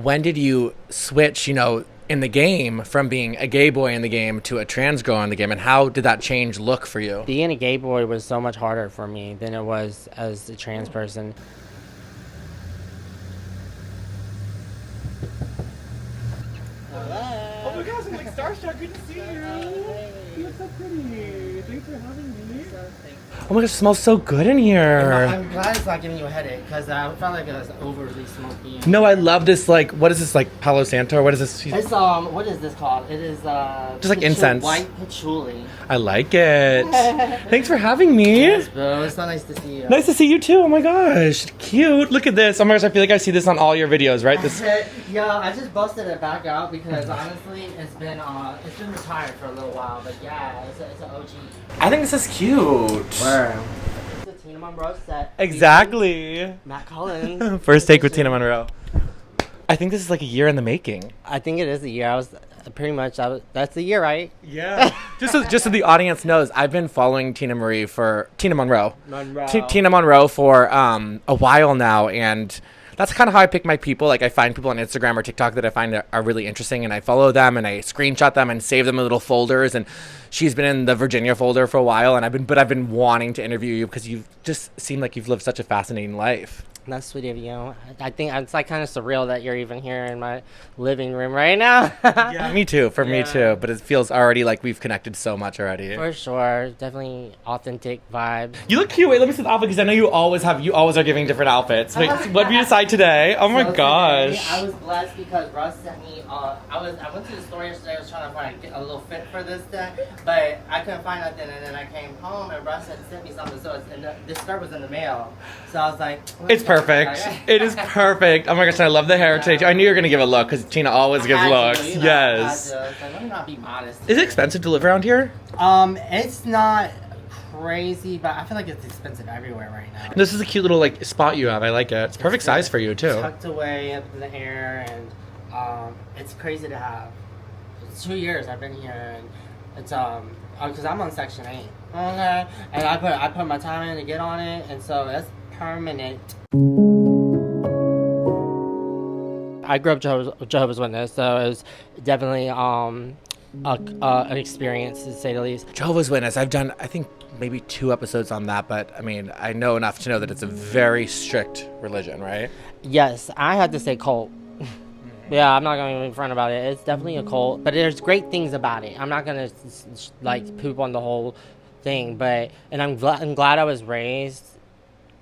When did you switch, in the game from being a gay boy in the game to a trans girl in the game, and how did that change look for you? Being a gay boy was so much harder for me than it was as a trans person. Oh my gosh, I'm like starstruck. Good to see you. You look so pretty. Thanks for having me. Oh my gosh, it smells so good in here. I'm glad it's not giving you a headache because I felt like it was overly smoky. No, I love this. Like, what is this? Like Palo Santo? Or what is this? It's what is this called? It is just like incense. White patchouli. I like it. Thanks for having me. Yes, bro. It's so nice to see you. Nice to see you too. Oh my gosh, cute. Look at this. Oh my gosh, I feel like I see this on all your videos, right? This. Yeah, I just busted it back out because honestly, it's been retired for a little while. But yeah, it's an OG. I think this is cute. Where? It's a Tina Monroe set. Exactly. Matt Cullen. First take with Tina Monroe. I think this is like a year in the making. I think it is a year. That's the year, right? Yeah. just so the audience knows, I've been following Tina Monroe for Tina Monroe for a while now, and that's kind of how I pick my people. Like, I find people on Instagram or TikTok that I find are really interesting, and I follow them, and I screenshot them and save them in little folders. And she's been in the Virginia folder for a while, and I've been wanting to interview you because you've just seemed like you've lived such a fascinating life. That's sweet of you. I think it's like kind of surreal that you're even here in my living room right now. Yeah, me too. Me too. But it feels already like we've connected so much already. For sure, definitely authentic vibe. You look cute. Wait, let me see the outfit because I know you always are giving different outfits. Wait, what did you decide today? Oh my gosh. Today, I was blessed because Russ sent me. I went to the store yesterday. I was trying to find a little fit for this day, but I couldn't find nothing. And then I came home and Russ had sent me something. So this skirt was in the mail. So I was like, it's perfect. It is perfect. Oh my gosh, I love the heritage. I knew you were gonna give a look because Tina always gives looks. Yes. Let me not be modest. Is it expensive to live around here? It's not crazy, but I feel like it's expensive everywhere right now. This is a cute little like spot you have. I like it. It's perfect size for you too. Tucked away up in the air, and it's crazy to have. It's 2 years I've been here, and it's because I'm on Section 8. Okay, and I put my time in to get on it, and so that's permanent. I grew up Jehovah's Witness, so it was definitely an experience to say the least. Jehovah's Witness. I've done, I think, maybe 2 episodes on that, but I mean, I know enough to know that it's a very strict religion, right? Yes, I had to say cult. Yeah, I'm not going to be in front about it. It's definitely a cult, but there's great things about it. I'm not going to like poop on the whole thing, and I'm glad I was raised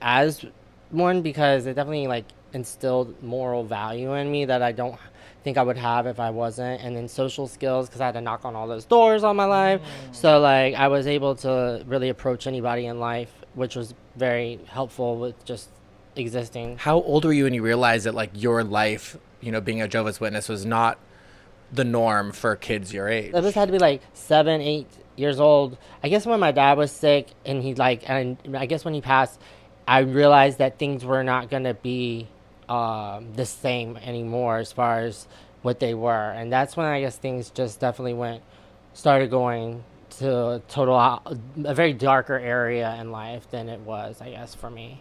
as one because it definitely like instilled moral value in me that I don't think I would have if I wasn't. And then social skills because I had to knock on all those doors all my life. So like I was able to really approach anybody in life, which was very helpful with just existing. How old were you when you realized that like your life, being a Jehovah's Witness was not the norm for kids your age? I just had to be like 7, 8 years old. I guess when my dad was sick and I guess when he passed, I realized that things were not going to be the same anymore as far as what they were. And that's when I guess things just definitely started going to a very darker area in life than it was, I guess, for me.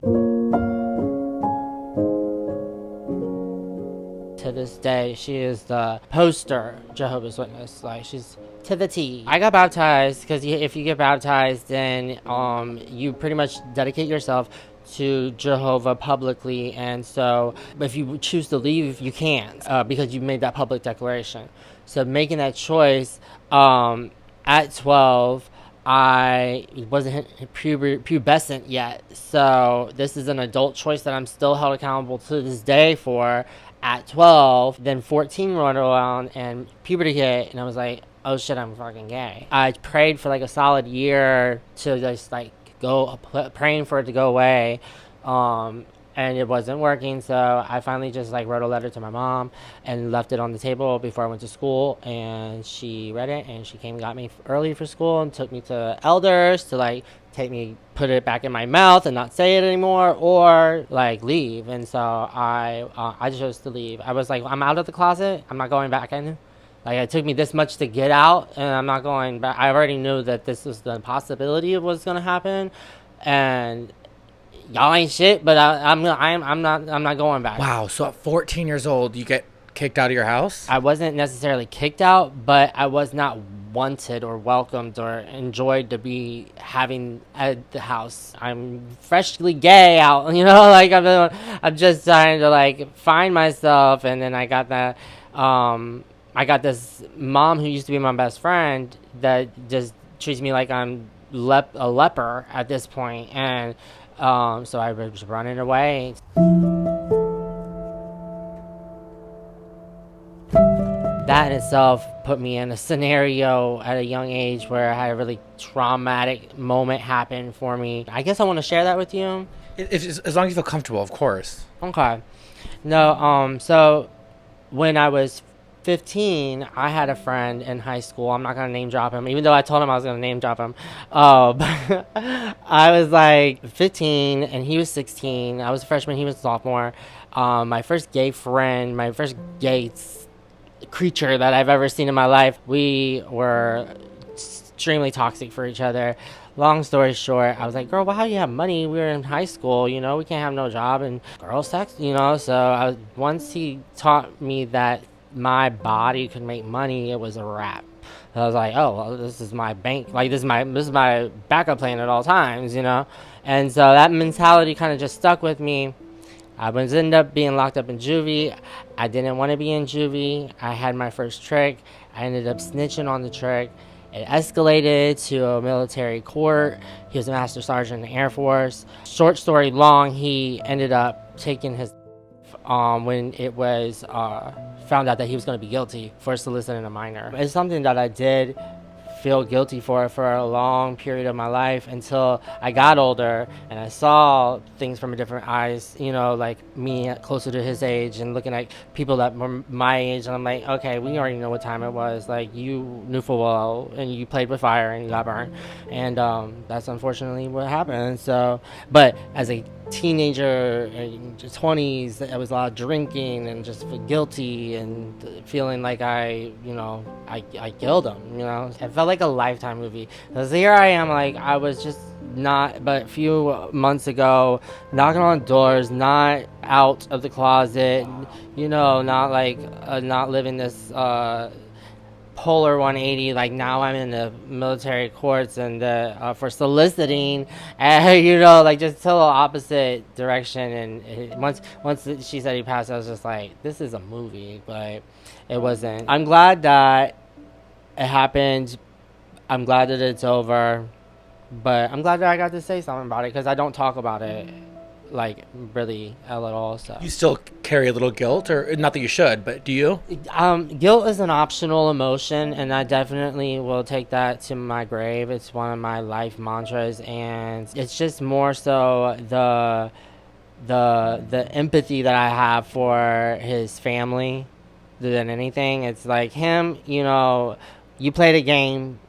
To this day, she is the poster Jehovah's Witness. Like, she's to the T. I got baptized because if you get baptized, then you pretty much dedicate yourself to Jehovah publicly, and so if you choose to leave, you can't because you made that public declaration. So making that choice at 12, I wasn't pubescent yet, so this is an adult choice that I'm still held accountable to this day for at 12. Then 14 rolled around and puberty hit, and I was like, oh shit, I'm fucking gay. I prayed for like a solid year to just like praying for it to go away, and it wasn't working. So I finally just like wrote a letter to my mom and left it on the table before I went to school, and she read it and she came and got me early for school and took me to elders to like put it back in my mouth and not say it anymore or like leave. And so I chose to leave. I was like, I'm out of the closet, I'm not going back in. Like, it took me this much to get out, and I'm not going back. I already knew that this was the possibility of what's gonna happen, and y'all ain't shit. But I'm not going back. Wow. So at 14 years old, you get kicked out of your house? I wasn't necessarily kicked out, but I was not wanted or welcomed or enjoyed to be having at the house. I'm freshly gay out, like I'm just trying to like find myself, and then I got that. I got this mom who used to be my best friend that just treats me like I'm a leper at this point, and so I was running away. That in itself put me in a scenario at a young age where I had a really traumatic moment happen for me. I guess I want to share that with you. As long as you feel comfortable, of course. Okay. No, so when I was 15, I had a friend in high school. I'm not going to name drop him, even though I told him I was going to name drop him. I was like 15 and he was 16. I was a freshman, he was a sophomore. My first gay friend, my first gay creature that I've ever seen in my life. We were extremely toxic for each other. Long story short, I was like, girl, well, how do you have money? We were in high school, we can't have no job and girl sex, So once he taught me that my body could make money, it was a wrap. I was like, oh, well, this is my bank. Like, this is my backup plan at all times, And so that mentality kind of just stuck with me. I was ended up being locked up in juvie. I didn't want to be in juvie. I had my first trick. I ended up snitching on the trick. It escalated to a military court. He was a master sergeant in the Air Force. Short story long, he ended up taking his when it was found out that he was going to be guilty for soliciting a minor. It's something that I did feel guilty for a long period of my life until I got older and I saw things from a different eyes, like me closer to his age and looking at people that were my age, and I'm like, okay, we already know what time it was. Like, you knew full well and you played with fire and you got burned, and that's unfortunately what happened. So, but as a teenager in your 20s, I was a lot of drinking and just feel guilty and feeling like I killed him. It felt like a Lifetime movie. Because here I am, like, I was just not, but a few months ago, knocking on doors, not out of the closet, not living this polar 180. Like, now I'm in the military courts and for soliciting, and like just total opposite direction. And once she said he passed, I was just like, this is a movie, but it wasn't. I'm glad that it happened. I'm glad that it's over, but I'm glad that I got to say something about it, because I don't talk about it like really at all. So you still carry a little guilt, or not that you should, but do you? Guilt is an optional emotion, and I definitely will take that to my grave. It's one of my life mantras, and it's just more so the empathy that I have for his family than anything. It's like him, you played a game,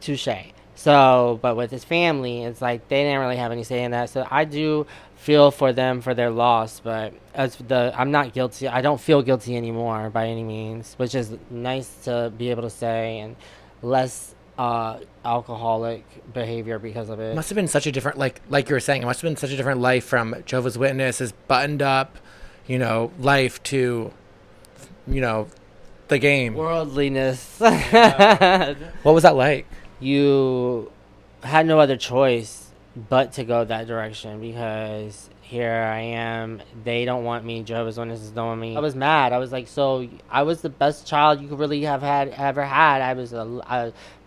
touche. So, but with his family, it's like they didn't really have any say in that. So I do feel for them for their loss, but I'm not guilty. I don't feel guilty anymore by any means, which is nice to be able to say, and less alcoholic behavior because of it. Must have been such a different, like you were saying, it must have been such a different life from Jehovah's Witnesses, buttoned up, life to, the game. Worldliness. Yeah. What was that like? You had no other choice but to go that direction, because here I am. They don't want me. Jehovah's Witnesses don't want me. I was mad. I was like, so I was the best child you could really have ever had. I was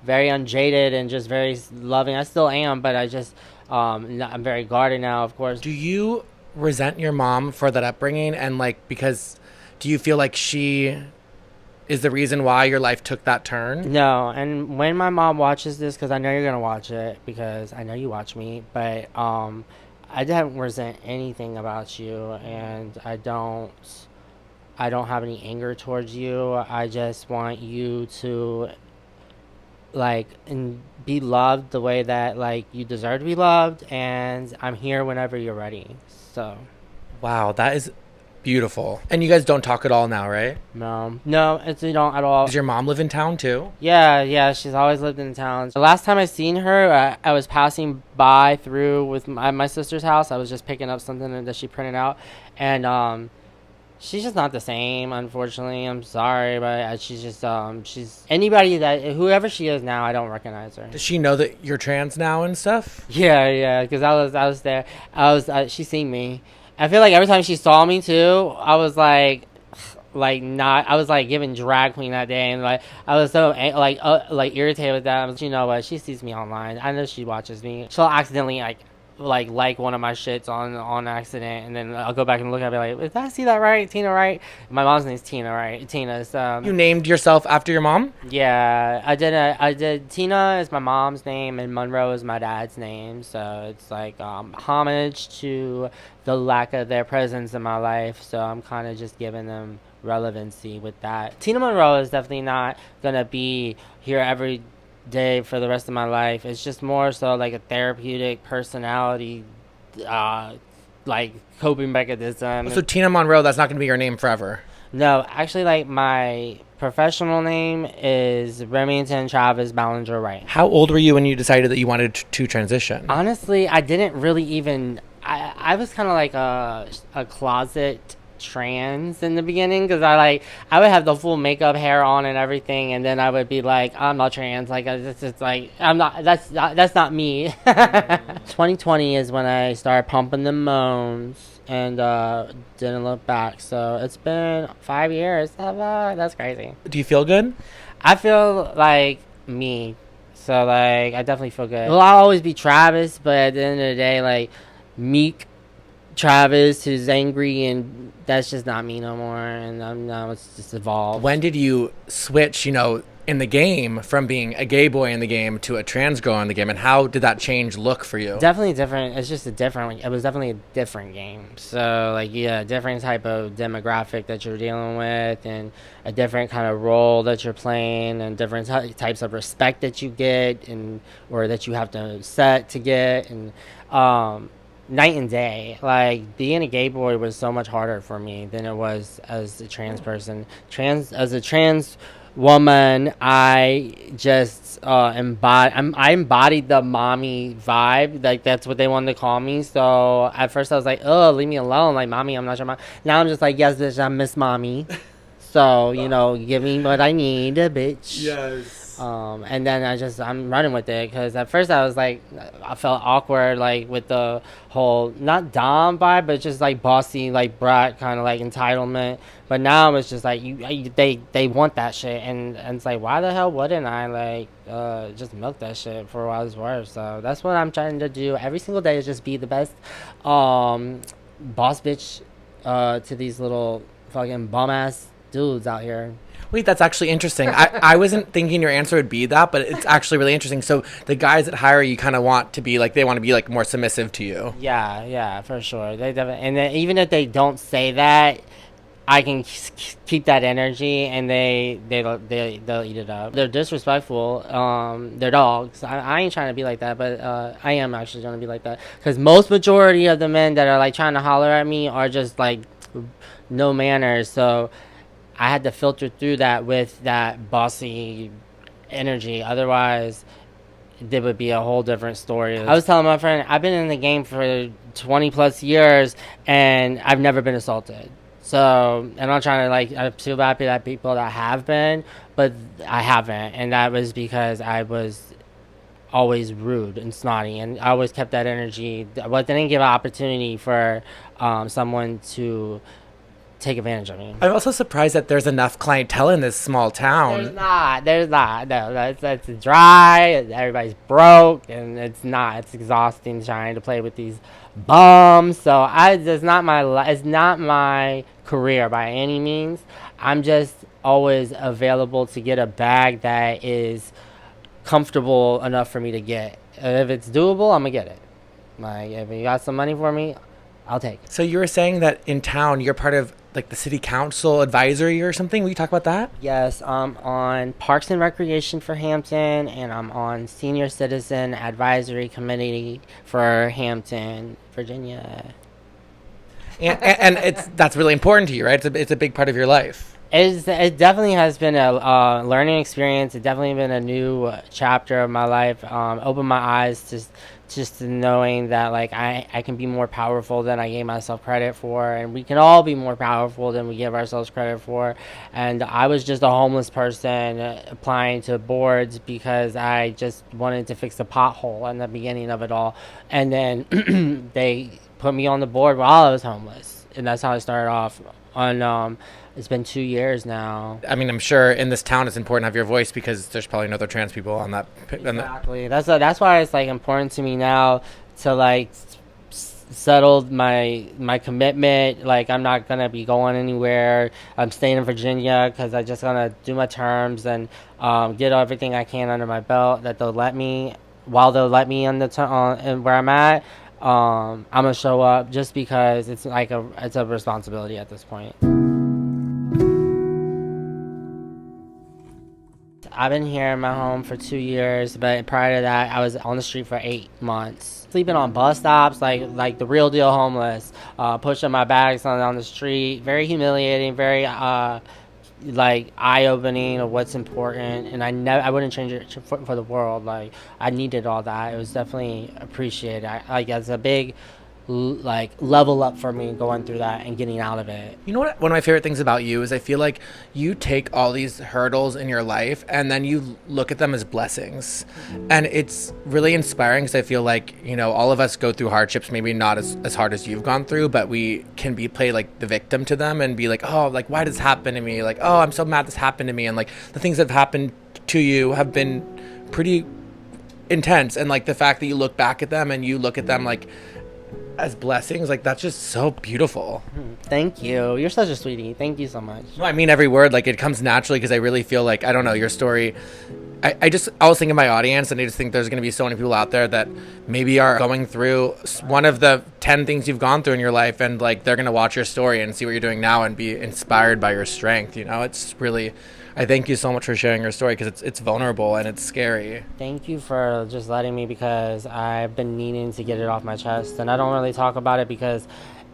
very unjaded and just very loving. I still am, but I'm very guarded now, of course. Do you resent your mom for that upbringing, and because do you feel like she is the reason why your life took that turn? No, and when my mom watches this, because I know you're going to watch it, because I know you watch me, but I don't resent anything about you, and I don't have any anger towards you. I just want you to and be loved the way that you deserve to be loved, and I'm here whenever you're ready. So wow, that is beautiful. And you guys don't talk at all now, right? No, we don't at all. Does your mom live in town too? Yeah, she's always lived in town. The last time I seen her, I was passing by through with my sister's house. I was just picking up something that she printed out, and She's just not the same, unfortunately. I'm sorry, but she's just she's anybody that whoever she is now, I don't recognize her. Does she know that you're trans now and stuff? Yeah, because I was there. She seen me. I feel like every time she saw me too, I was like not. I was like giving drag queen that day, and like I was so like irritated with that. You know what? She sees me online. I know she watches me. She'll accidentally like one of my shits on accident, and then I'll go back and look at it like, did I see that right? Tina, right? My mom's name's Tina, right? Tina's You named yourself after your mom? yeah, I did. Tina is my mom's name, and Monroe is my dad's name. So it's like homage to the lack of their presence in my life. So I'm kind of just giving them relevancy with that. Tina Monroe is definitely not gonna be here every day for the rest of my life. It's just more so like a therapeutic personality, like coping mechanism. So Tina Monroe, that's not going to be your name forever. No, actually, like my professional name is Remington Travis Ballinger Wright. How old were you when you decided that you wanted to transition? Honestly, I didn't really even. I was kind of like a closet trans in the beginning, because I would have the full makeup, hair on and everything, and then I would be like, I'm not trans, like it's just like I'm not, that's not me. 2020 is when I started pumping the moans and didn't look back, so it's been 5 years. That's crazy. Do you feel good? I feel like me, so like I definitely feel good. Well, I'll always be Travis, but at the end of the day, like meek Travis who's angry, and that's just not me no more, and now it's just evolved. When did you switch, in the game from being a gay boy in the game to a trans girl in the game, and how did that change look for you? Definitely different. It's just it was definitely a different game. So like, yeah, different type of demographic that you're dealing with, and a different kind of role that you're playing, and different types of respect that you get, and or that you have to set to get, and night and day. Like being a gay boy was so much harder for me than it was as a trans person. As a trans woman, I just I embodied the mommy vibe. Like that's what they wanted to call me. So at first I was like, oh, leave me alone, like mommy, I'm not your mom. Now I'm just like, yes bitch, I'm Miss Mommy. So give me what I need, bitch. Yes. And then I'm running with it, because at first I was like, I felt awkward, like with the whole not dom vibe, but just like bossy, like brat kind of like entitlement. But now it's just like they want that shit, and it's like, why the hell wouldn't I just milk that shit for what it's worth? So that's what I'm trying to do every single day, is just be the best boss bitch to these little fucking bum ass dudes out here. Wait, that's actually interesting. I wasn't thinking your answer would be that, but it's actually really interesting. So the guys that hire you kind of want to be like more submissive to you. Yeah, for sure. They definitely, and then even if they don't say that, I can keep that energy, and they'll eat it up. They're disrespectful. They're dogs. I ain't trying to be like that, but I am actually trying to be like that, because most majority of the men that are like trying to holler at me are just like no manners. So I had to filter through that with that bossy energy. Otherwise, it would be a whole different story. I was telling my friend, I've been in the game for 20 plus years, and I've never been assaulted. So, and I'm trying to I feel bad for that people that have been, but I haven't. And that was because I was always rude and snotty, and I always kept that energy. But didn't give an opportunity for someone to take advantage of me. I'm also surprised that there's enough clientele in this small town. There's not. No, that's dry. Everybody's broke, and it's exhausting trying to play with these bums. So it's not my career by any means. I'm just always available to get a bag that is comfortable enough for me to get. If it's doable, I'm gonna get it. Like, if you got some money for me, I'll take it. So you were saying that in town you're part of like the city council advisory or something? Will you talk about that? Yes, I'm on Parks and Recreation for Hampton, and I'm on Senior Citizen Advisory Committee for Hampton, Virginia. And that's really important to you, right? It's a big part of your life. It definitely has been a learning experience. It's definitely been a new chapter of my life. Opened my eyes just knowing that like I can be more powerful than I gave myself credit for, and we can all be more powerful than we give ourselves credit for. And I was just a homeless person applying to boards because I just wanted to fix the pothole in the beginning of it all, and then they put me on the board while I was homeless, and that's how I started off. On it's been 2 years now. I mean, I'm sure in this town it's important to have your voice because there's probably no other trans people on that. Exactly. That's why it's like important to me now to like settle my commitment. Like I'm not gonna be going anywhere. I'm staying in Virginia because I just gonna do my terms and get everything I can under my belt that they'll let me. While they'll let me on and where I'm at, I'm gonna show up just because it's like it's a responsibility at this point. I've been here in my home for 2 years, but prior to that, I was on the street for 8 months. Sleeping on bus stops, like the real deal homeless, pushing my bags on the street. Very humiliating, very like eye-opening of what's important, and I wouldn't change it for the world. Like I needed all that. It was definitely appreciated. Like as a big like level up for me going through that and getting out of it. You know what? One of my favorite things about you is I feel like you take all these hurdles in your life and then you look at them as blessings. And it's really inspiring because I feel like, you know, all of us go through hardships, maybe not as hard as you've gone through, but we can play like the victim to them and be like, oh, like, why does this happen to me? Like, oh, I'm so mad this happened to me. And like the things that have happened to you have been pretty intense. And like the fact that you look back at them and you look at them like as blessings, like that's just so beautiful. Thank you. You're such a sweetie. Thank you so much. No, I mean every word. Like it comes naturally because I really feel like, I don't know, your story. I was thinking of my audience, and I just think there's going to be so many people out there that maybe are going through one of the 10 things you've gone through in your life, and like they're going to watch your story and see what you're doing now and be inspired by your strength. You know, it's really. I thank you so much for sharing your story because it's vulnerable and it's scary. Thank you for just letting me, because I've been needing to get it off my chest, and I don't really talk about it because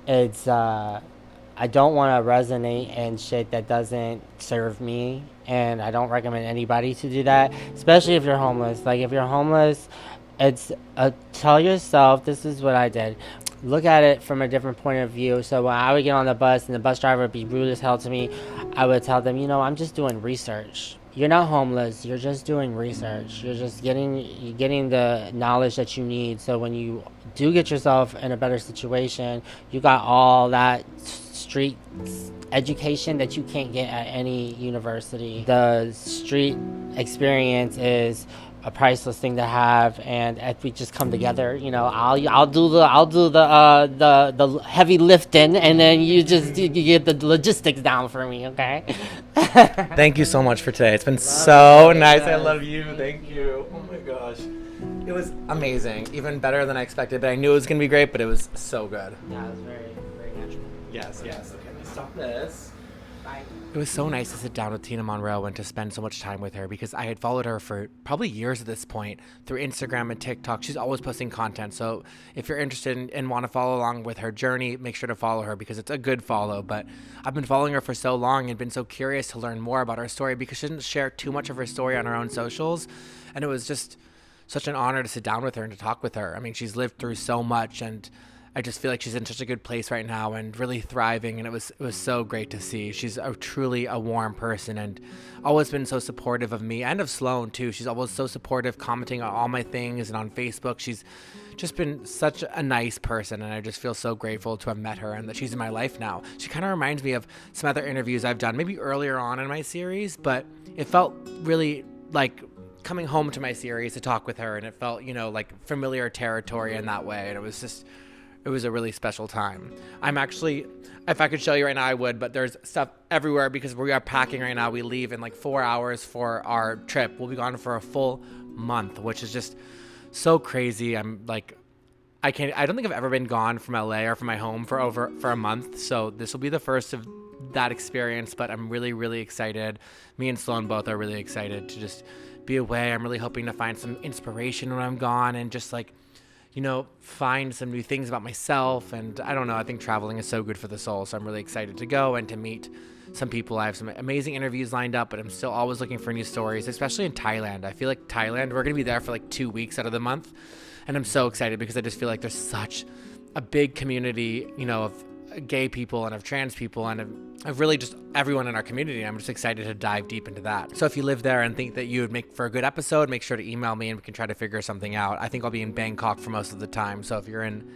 it's I don't want to resonate in shit that doesn't serve me, and I don't recommend anybody to do that, especially if you're homeless. Like if you're homeless, it's tell yourself, this is what I did. Look at it from a different point of view. So when I would get on the bus and the bus driver would be rude as hell to me, I would tell them, you know, I'm just doing research. You're not homeless. You're just doing research. You're just getting the knowledge that you need. So when you do get yourself in a better situation, you got all that street education that you can't get at any university. The street experience is a priceless thing to have, and if we just come together, you know, I'll do the heavy lifting, and then you get the logistics down for me, okay? Thank you so much for today. It's been so nice. I love you. Thank you. Oh my gosh, it was amazing. Even better than I expected. But I knew it was gonna be great. But it was so good. Yeah, it was very, very natural. Yes. Okay, let me stop this. Bye. It was so nice to sit down with Tina Monroe and to spend so much time with her because I had followed her for probably years at this point through Instagram and TikTok. She's always posting content. So if you're interested and want to follow along with her journey, make sure to follow her because it's a good follow. But I've been following her for so long and been so curious to learn more about her story because she didn't share too much of her story on her own socials. And it was just such an honor to sit down with her and to talk with her. I mean, she's lived through so much, and I just feel like she's in such a good place right now and really thriving, and it was so great to see. She's truly a warm person and always been so supportive of me and of Sloan too. She's always so supportive, commenting on all my things and on Facebook. She's just been such a nice person, and I just feel so grateful to have met her and that she's in my life now. She kind of reminds me of some other interviews I've done maybe earlier on in my series, but it felt really like coming home to my series to talk with her, and it felt, you know, like familiar territory in that way, and it was a really special time. I'm actually, if I could show you right now, I would, but there's stuff everywhere because we are packing right now. We leave in like 4 hours for our trip. We'll be gone for a full month, which is just so crazy. I'm like, I don't think I've ever been gone from LA or from my home for a month. So this will be the first of that experience, but I'm really, really excited. Me and Sloan both are really excited to just be away. I'm really hoping to find some inspiration when I'm gone and just like, you know, find some new things about myself. And I don't know, I think traveling is so good for the soul. So I'm really excited to go and to meet some people. I have some amazing interviews lined up, but I'm still always looking for new stories, especially in Thailand. I feel like Thailand, we're going to be there for like 2 weeks out of the month. And I'm so excited because I just feel like there's such a big community, you know, of gay people and of trans people and of really just everyone in our community. I'm just excited to dive deep into that. So if you live there and think that you would make for a good episode, make sure to email me and we can try to figure something out. I think I'll be in Bangkok for most of the time. So if you're in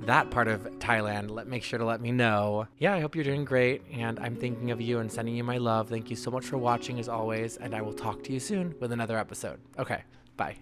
that part of Thailand, make sure to let me know. Yeah, I hope you're doing great, and I'm thinking of you and sending you my love. Thank you so much for watching as always, and I will talk to you soon with another episode. Okay, bye.